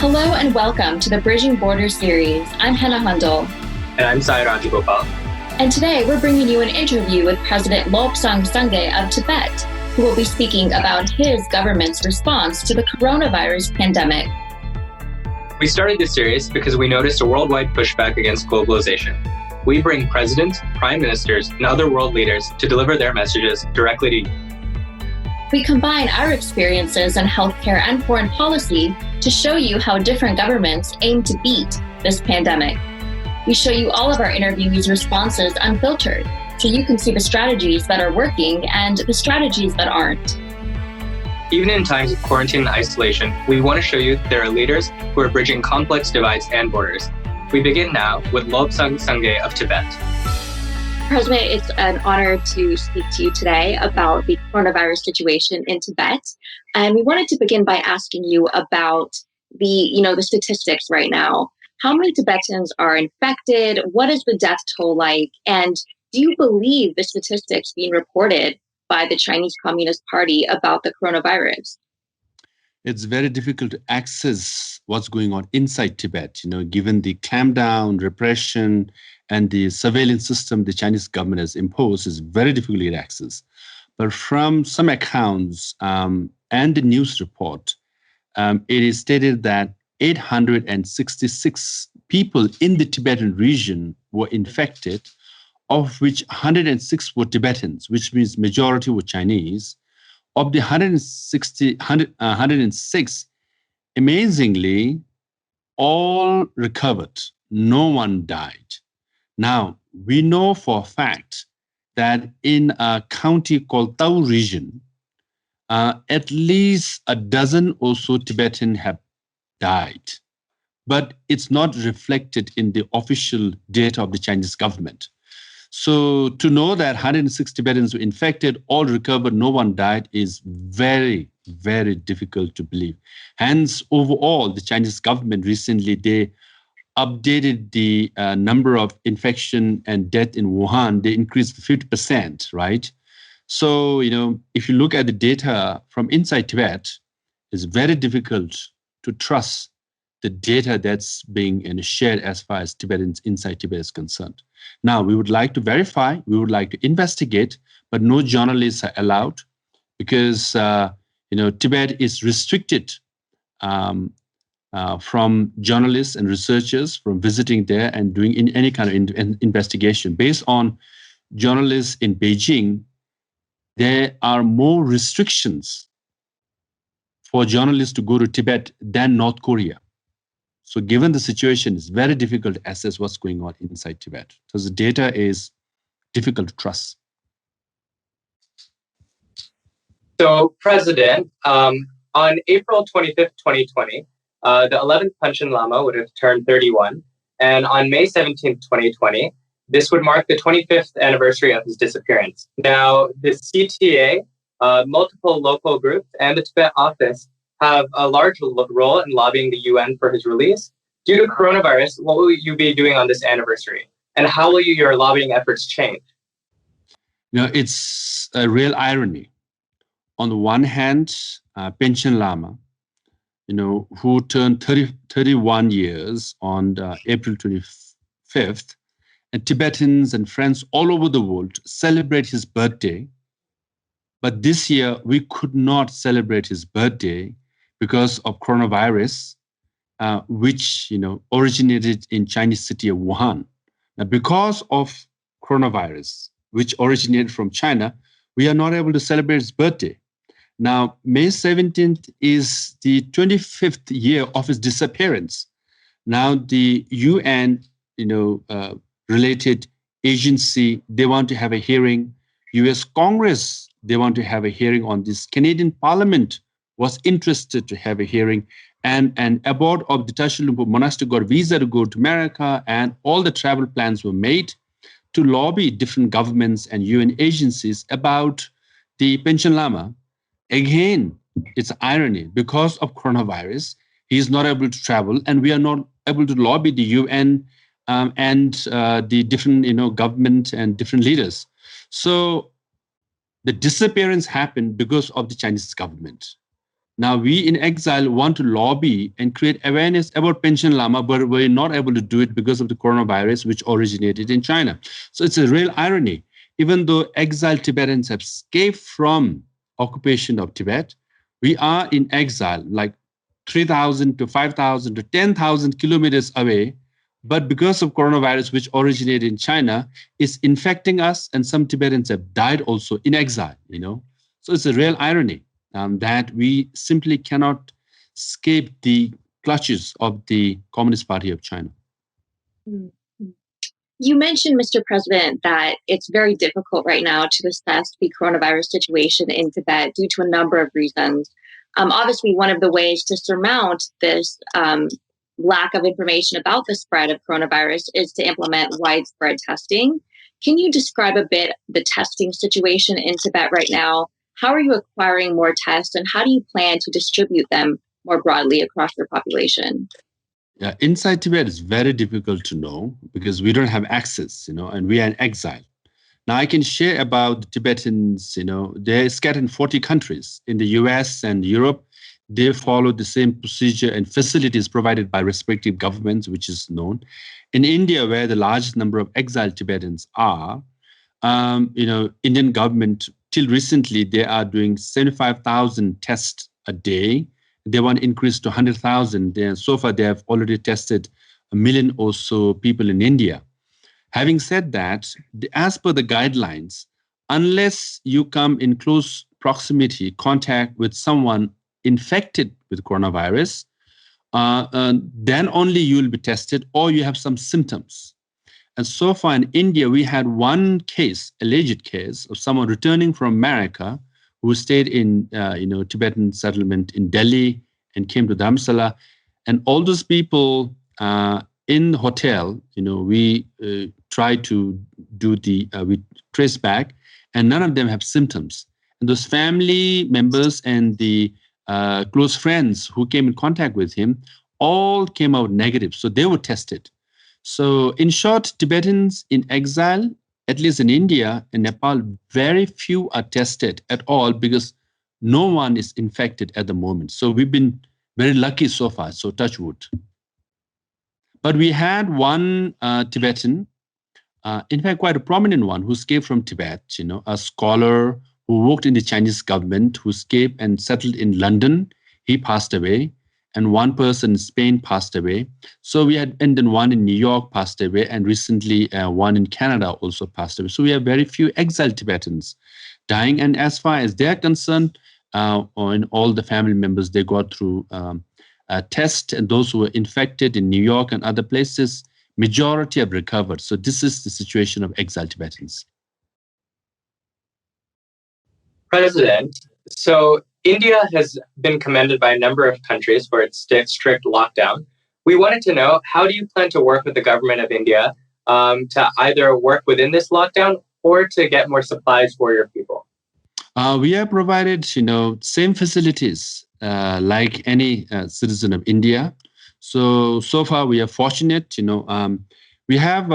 Hello and welcome to the Bridging Borders series. I'm Hannah Hundal. And I'm Sai Rajagopal. And today we're bringing you an interview with President Lobsang Sangay of Tibet, who will be speaking about his government's response to the coronavirus pandemic. We started this series because we noticed a worldwide pushback against globalization. We bring presidents, prime ministers, and other world leaders to deliver their messages directly to you. We combine our experiences in healthcare and foreign policy to show you how different governments aim to beat this pandemic. We show you all of our interviewees' responses unfiltered, so you can see the strategies that are working and the strategies that aren't. Even in times of quarantine and isolation, we want to show you there are leaders who are bridging complex divides and borders. We begin now with Lobsang Sangay of Tibet. President, it's an honor to speak to you today about the coronavirus situation in Tibet. And we wanted to begin by asking you about the statistics right now. How many Tibetans are infected? What is the death toll like? And do you believe the statistics being reported by the Chinese Communist Party about the coronavirus? It's very difficult to access what's going on inside Tibet, given the clampdown, repression, and the surveillance system the Chinese government has imposed is very difficult to get access. But from some accounts and the news report, it is stated that 866 people in the Tibetan region were infected, of which 106 were Tibetans, which means majority were Chinese. Of the 106, amazingly, all recovered. No one died. Now, we know for a fact that in a county called Tao region, at least a dozen or so Tibetans have died. But it's not reflected in the official data of the Chinese government. So to know that 106 Tibetans were infected, all recovered, no one died is very, very difficult to believe. Hence, overall, the Chinese government recently, they updated the number of infection and death in Wuhan. They increased 50%, right? So, if you look at the data from inside Tibet, it's very difficult to trust the data that's being shared as far as Tibetans inside Tibet is concerned. Now, we would like to verify, we would like to investigate, but no journalists are allowed because, Tibet is restricted from journalists and researchers from visiting there and doing any kind of investigation. Based on journalists in Beijing, there are more restrictions for journalists to go to Tibet than North Korea. So given the situation, it's very difficult to assess what's going on inside Tibet. So the data is difficult to trust. So, President, on April 25th, 2020, the 11th Panchen Lama would have turned 31. And on May 17th, 2020, this would mark the 25th anniversary of his disappearance. Now, the CTA, multiple local groups, and the Tibet office have a large role in lobbying the UN for his release. Due to coronavirus, what will you be doing on this anniversary? And how will your lobbying efforts change? It's a real irony. On the one hand, Panchen Lama, who turned 31 years on April 25th, and Tibetans and friends all over the world celebrate his birthday. But this year, we could not celebrate his birthday because of coronavirus, which originated in Chinese city of Wuhan. Now, because of coronavirus, which originated from China, we are not able to celebrate his birthday. Now, May 17th is the 25th year of his disappearance. Now, the UN, related agency, they want to have a hearing. US Congress, they want to have a hearing on this. Canadian Parliament was interested to have a hearing. And a board of the Tashi Lumpu monastery got visa to go to America, and all the travel plans were made to lobby different governments and UN agencies about the Panchen Lama. Again, it's irony. Because of coronavirus, he is not able to travel, and we are not able to lobby the UN and the different government and different leaders. So the disappearance happened because of the Chinese government. Now, we in exile want to lobby and create awareness about Pension Lama, but we're not able to do it because of the coronavirus, which originated in China. So it's a real irony. Even though exiled Tibetans have escaped from occupation of Tibet, we are in exile, like 3,000 to 5,000 to 10,000 kilometers away. But because of coronavirus, which originated in China, is infecting us, and some Tibetans have died also in exile. So it's a real irony that we simply cannot escape the clutches of the Communist Party of China. You mentioned, Mr. President, that it's very difficult right now to assess the coronavirus situation in Tibet due to a number of reasons. Obviously, one of the ways to surmount this lack of information about the spread of coronavirus is to implement widespread testing. Can you describe a bit the testing situation in Tibet right now? How are you acquiring more tests, and how do you plan to distribute them more broadly across your population? Yeah, inside Tibet is very difficult to know because we don't have access, and we are in exile. Now, I can share about the Tibetans, they're scattered in 40 countries. In the US and Europe, they follow the same procedure and facilities provided by respective governments, which is known. In India, where the largest number of exiled Tibetans are, Indian government, till recently, they are doing 75,000 tests a day. They want to increase to 100,000. So far, they have already tested 1 million or so people in India. Having said that, as per the guidelines, unless you come in close proximity, contact with someone infected with coronavirus, then only you will be tested, or you have some symptoms. And so far in India, we had one case, alleged case, of someone returning from America who stayed in Tibetan settlement in Delhi and came to Dharamsala. And all those people in the hotel, we try to do we trace back, and none of them have symptoms. And those family members and the close friends who came in contact with him all came out negative. So they were tested. So in short, Tibetans in exile, at least in India and Nepal, very few are tested at all because no one is infected at the moment. So we've been very lucky so far, so touch wood. But we had one Tibetan, in fact, quite a prominent one, who escaped from Tibet, a scholar who worked in the Chinese government, who escaped and settled in London. He passed away. And one person in Spain passed away. So we had, and then one in New York passed away, and recently one in Canada also passed away. So we have very few exiled Tibetans dying. And as far as they're concerned, in all the family members, they got through a test, and those who were infected in New York and other places, majority have recovered. So this is the situation of exiled Tibetans. President, so India has been commended by a number of countries for its strict lockdown. We wanted to know, how do you plan to work with the government of India to either work within this lockdown or to get more supplies for your people? We have provided, same facilities like any citizen of India. So far we are fortunate, we have,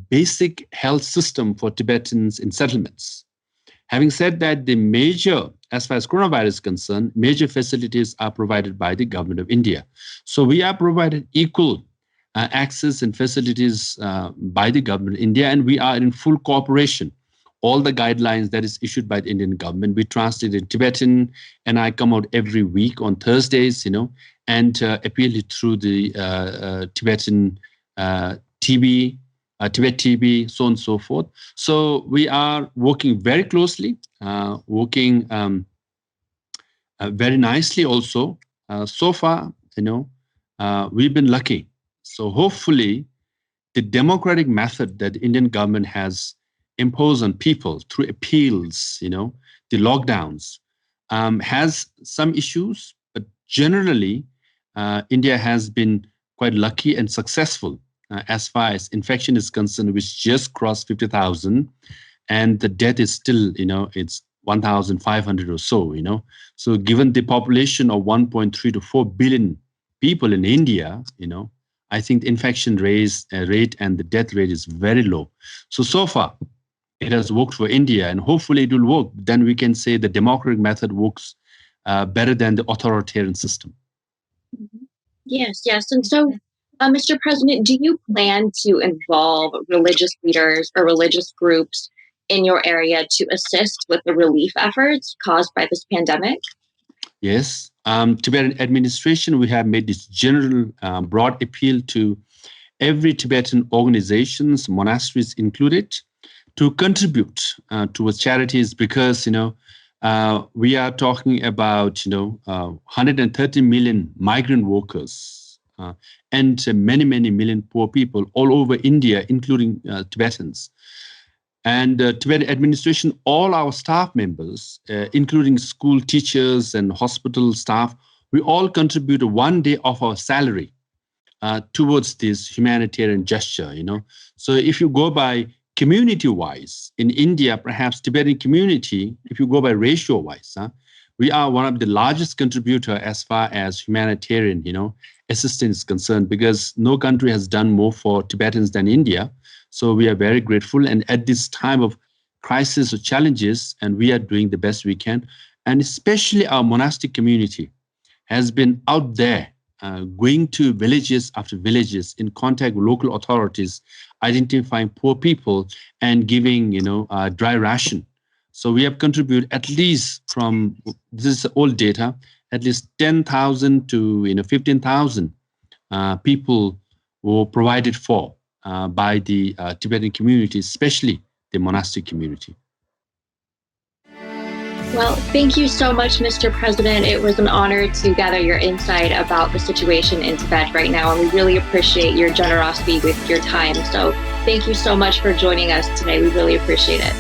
basic health system for Tibetans in settlements. Having said that, the major, as far as coronavirus is concerned, major facilities are provided by the government of India. So we are provided equal access and facilities by the government of India, and we are in full cooperation. All the guidelines that is issued by the Indian government, we translate in Tibetan, and I come out every week on Thursdays, and appeal it through the Tibetan TV, Tibet TV, so on and so forth. So we are working very closely, working very nicely also. So far, we've been lucky. So hopefully the democratic method that the Indian government has imposed on people through appeals, the lockdowns, has some issues, but generally India has been quite lucky and successful as far as infection is concerned, which just crossed 50,000, and the death is still, it's 1,500 or so, So given the population of 1.3 to 4 billion people in India, I think the infection rate and the death rate is very low. So far, it has worked for India, and hopefully it will work. Then we can say the democratic method works better than the authoritarian system. Yes, yes. And so, Mr. President, do you plan to involve religious leaders or religious groups in your area to assist with the relief efforts caused by this pandemic? Yes. Tibetan administration, we have made this general broad appeal to every Tibetan organizations, monasteries included, to contribute towards charities because, we are talking about, 130 million migrant workers and many, many million poor people all over India, including Tibetans. And Tibetan administration, all our staff members, including school teachers and hospital staff, we all contribute 1 day of our salary towards this humanitarian gesture. So if you go by community-wise, in India, perhaps Tibetan community, if you go by ratio-wise, we are one of the largest contributor as far as humanitarian, assistance is concerned, because no country has done more for Tibetans than India. So we are very grateful. And at this time of crisis or challenges, and we are doing the best we can. And especially our monastic community has been out there, going to villages after villages in contact with local authorities, identifying poor people and giving, dry ration. So we have contributed at least from, this is old data, at least 10,000 to 15,000 people were provided for by the Tibetan community, especially the monastic community. Well, thank you so much, Mr. President. It was an honor to gather your insight about the situation in Tibet right now, and we really appreciate your generosity with your time. So thank you so much for joining us today. We really appreciate it.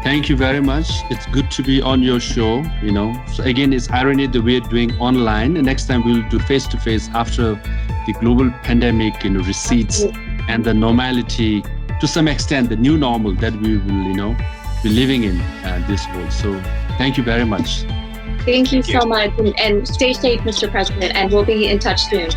Thank you very much. It's good to be on your show, So again, it's irony that we're doing online, and next time we'll do face-to-face after the global pandemic, recedes and the normality, to some extent, the new normal that we will, be living in this world. So thank you very much. Thank you so much, and stay safe, Mr. President, and we'll be in touch soon.